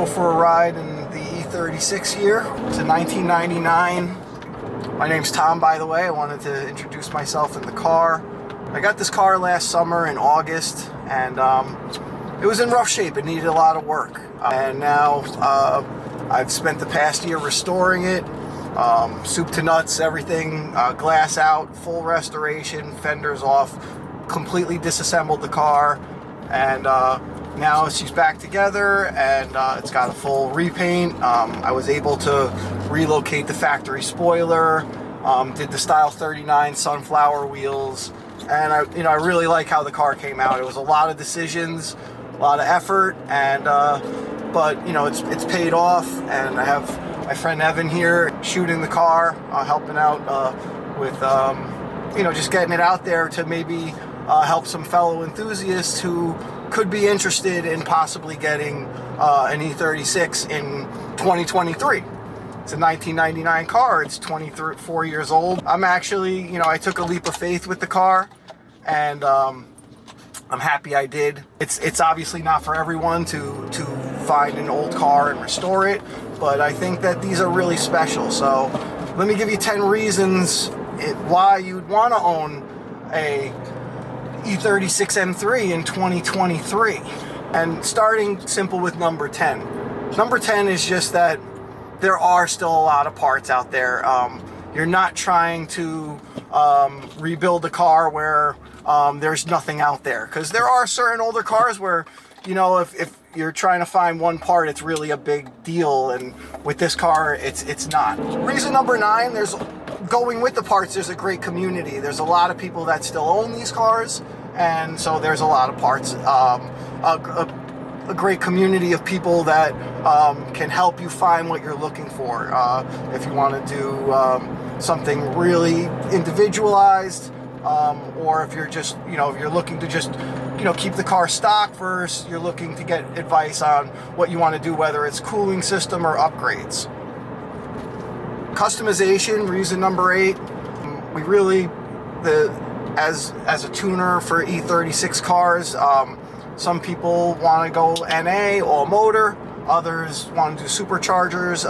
for a ride in the E36 here. It's a 1999. My name's Tom, by the way. I wanted to introduce myself in the car. I got this car last summer in August, and it was in rough shape. It needed a lot of work. And now I've spent the past year restoring it. Soup to nuts, everything, glass out, full restoration, fenders off, completely disassembled the car, and now she's back together, and it's got a full repaint. I was able to relocate the factory spoiler, did the Style 39 sunflower wheels, and I really like how the car came out. It was a lot of decisions, a lot of effort, and but it's paid off, and I have my friend Evan here shooting the car, helping out with just getting it out there to maybe help some fellow enthusiasts who could be interested in possibly getting an E36 in 2023. It's a 1999 car. It's 24 years old. I'm actually, I took a leap of faith with the car, and I'm happy I did. It's obviously not for everyone to find an old car and restore it, but I think that these are really special. So let me give you 10 reasons why you'd want to own a E36 M3 in 2023. And starting simple with number 10. Number 10 is just that there are still a lot of parts out there. You're not trying to rebuild a car where there's nothing out there, because there are certain older cars where if you're trying to find one part, it's really a big deal, and with this car it's not. Reason number 9, there's going with the parts, there's a great community. There's a lot of people that still own these cars, and so there's a lot of parts, a great community of people that can help you find what you're looking for. If you want to do something really individualized, or if you're just, if you're looking to just, keep the car stock first, you're looking to get advice on what you want to do, whether it's cooling system or upgrades. Customization, reason number 8. We really, as a tuner for E36 cars, some people want to go NA, all motor. Others want to do superchargers.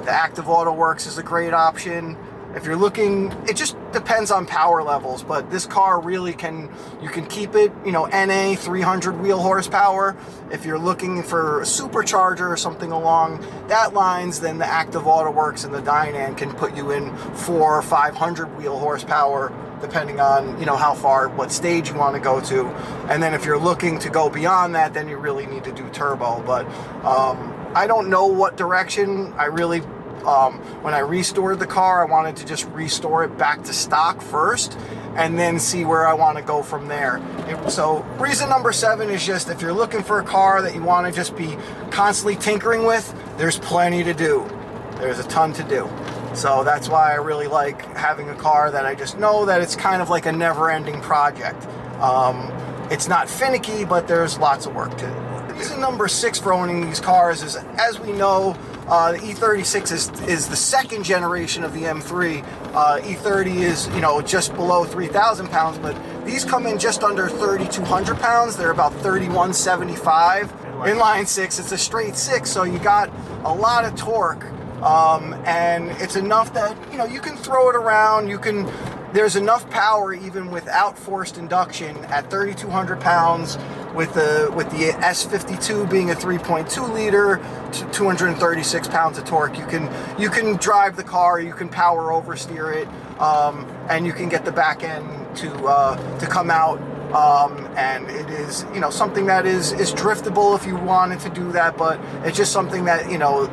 The Active Auto Works is a great option. If you're looking, it just depends on power levels, but this car really you can keep it, NA 300 wheel horsepower. If you're looking for a supercharger or something along that lines, then the Active Auto Works and the Dynan can put you in 400 or 500 wheel horsepower, depending on, how far, what stage you want to go to. And then if you're looking to go beyond that, then you really need to do turbo. But I don't know what direction I really, when I restored the car, I wanted to just restore it back to stock first and then see where I want to go from there. So reason number 7 is just, if you're looking for a car that you want to just be constantly tinkering with, there's plenty to do. There's a ton to do. So that's why I really like having a car that I just know that it's kind of like a never-ending project. It's not finicky, but there's lots of work to do. Reason number 6 for owning these cars is, as we know, the E36 is the second generation of the M3. E30 is, just below 3,000 pounds, but these come in just under 3,200 pounds. They're about 3,175. Inline-six, it's a straight 6, so you got a lot of torque. And it's enough that, you can throw it around. There's enough power even without forced induction at 3,200 pounds with the S52 being a 3.2 liter, 236 pounds of torque. You can drive the car, you can power oversteer it, and you can get the back end to come out. And it is, something that is driftable if you wanted to do that, but it's just something that,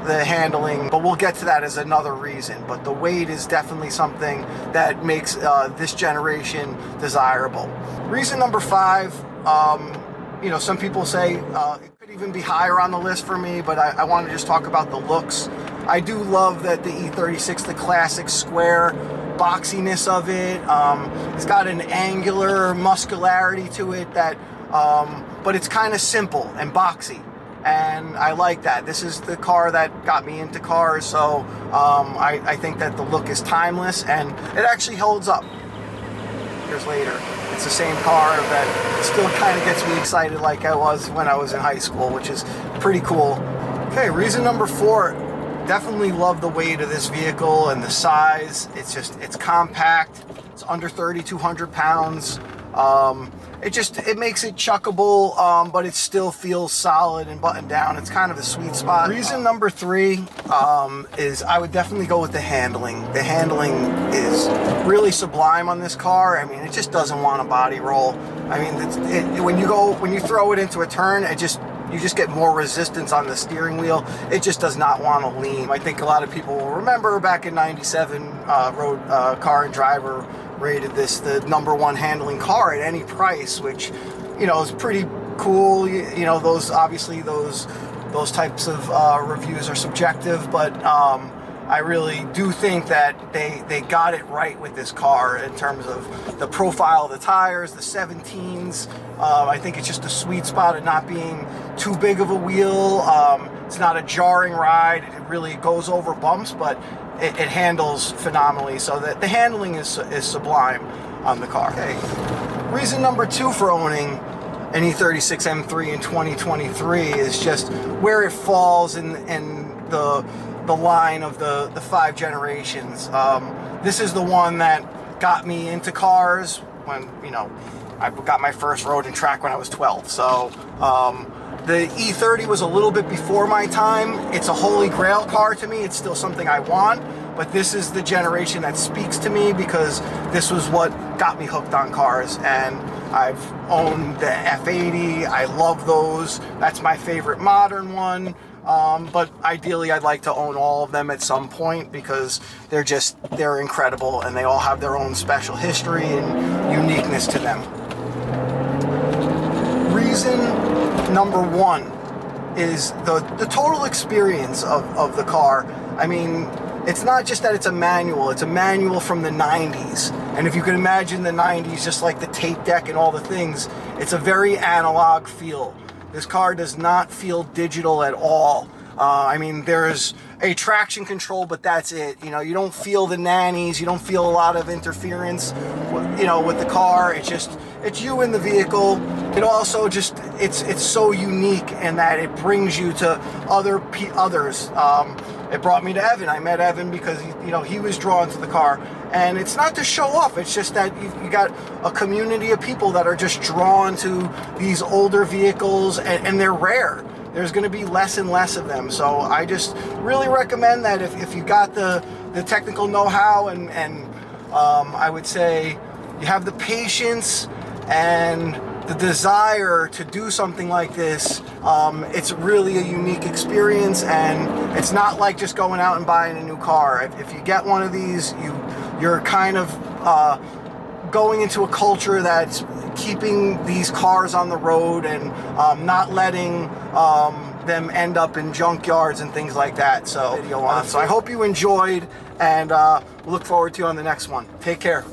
the handling, but we'll get to that as another reason. But the weight is definitely something that makes this generation desirable. Reason number 5, some people say it could even be higher on the list for me, but I want to just talk about the looks. I do love that the E36, the classic square boxiness of it. It's got an angular muscularity to it that, but it's kind of simple and boxy, and I like that. This is the car that got me into cars, so I think that the look is timeless and it actually holds up years later. It's the same car that still kind of gets me excited like I was when I was in high school, which is pretty cool. Okay, reason number 4, definitely love the weight of this vehicle and the size. It's compact. It's under 3,200 pounds. It makes it chuckable, but it still feels solid and buttoned down. It's kind of a sweet spot. Reason number 3 is I would definitely go with the handling. The handling is really sublime on this car. I mean, it just doesn't want a body roll. I mean, when you throw it into a turn, you just get more resistance on the steering wheel. It just does not want to lean. I think a lot of people will remember back in '97, Car and Driver rated this the #1 handling car at any price, which, you know, is pretty cool. You know, those types of reviews are subjective, but I really do think that they got it right with this car in terms of the profile of the tires, the 17s. I think it's just a sweet spot of not being too big of a wheel. It's not a jarring ride. It really goes over bumps, but it handles phenomenally. So that the handling is sublime on the car. Okay. Reason number 2 for owning an E36 M3 in 2023 is just where it falls in the line of the 5 generations. This is the one that got me into cars when, you know, I got my first road and track when I was 12. So the E30 was a little bit before my time. It's a holy grail car to me. It's still something I want, but this is the generation that speaks to me because this was what got me hooked on cars. And I've owned the F80. I love those. That's my favorite modern one. But ideally I'd like to own all of them at some point because they're incredible and they all have their own special history and uniqueness to them. Reason number 1 is the total experience of the car. I mean, it's not just that it's a manual from the 90s. And if you can imagine the 90s, just like the tape deck and all the things, it's a very analog feel. This car does not feel digital at all. I mean, there's a traction control, but that's it. You know, you don't feel the nannies. You don't feel a lot of interference, you know, with the car. It's you in the vehicle. It also it's so unique in that it brings you to others. It brought me to Evan. I met Evan because he was drawn to the car, and it's not to show off. It's just that you got a community of people that are just drawn to these older vehicles, and they're rare. There's going to be less and less of them. So I just really recommend that if you got the technical know-how and I would say you have the patience and the desire to do something like this, it's really a unique experience, and it's not like just going out and buying a new car. If you get one of these, you're kind of going into a culture that's keeping these cars on the road and not letting them end up in junkyards and things like that. So I hope you enjoyed, and look forward to you on the next one. Take care.